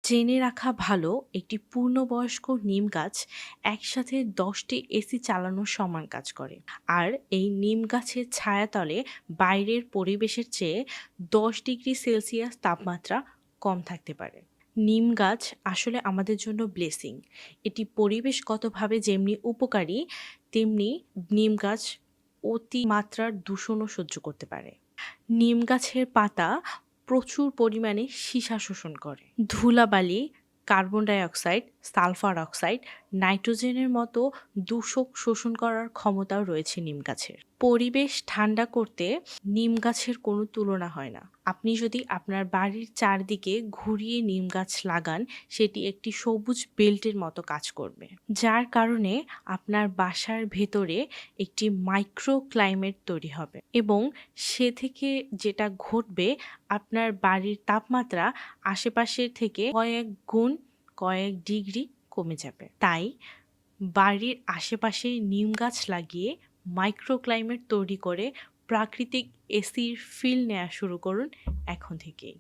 জেনে রাখা ভালো একটি পূর্ণবয়স্ক নিম গাছ একসাথে 10টি এসি চালানোর সমান কাজ করে। আর এই নিম গাছের ছায়াতলে বাইরের পরিবেশের চেয়ে 10 ডিগ্রি সেলসিয়াস তাপমাত্রা কম থাকতে পারে। নিম গাছ আসলে আমাদের জন্য ব্লেসিং। এটি পরিবেশগতভাবে যেমনি উপকারী, তেমনি নিম গাছ অতিমাত্রার দূষণও সহ্য করতে পারে। নিম গাছের পাতা প্রচুর পরিমাণে সীসা শোষণ করে। ধুলাবালি, carbon die oxide, sulphur oxide, নাইট্রোজেনের মতো দূষক শোষণ করার ক্ষমতাও রয়েছে নিম গাছের। পরিবেশ ঠান্ডা করতে নিম গাছের কোনো তুলনা হয় না। আপনি যদি আপনার বাড়ির চারদিকে ঘুরিয়ে নিম গাছ লাগান, সেটি একটি সবুজ বেল্টের মতো কাজ করবে, যার কারণে আপনার বাসার ভেতরে একটি মাইক্রো ক্লাইমেট তৈরি হবে এবং সে থেকে যেটা ঘটবে, আপনার বাড়ির তাপমাত্রা আশেপাশের থেকে কয়েক গুণ, কয়েক ডিগ্রি কমে যাবে। তাই বাড়ির আশেপাশে নিম গাছ লাগিয়ে মাইক্রো ক্লাইমেট তৈরি করে প্রাকৃতিক এসির ফিল নেওয়া শুরু করুন এখন থেকেই।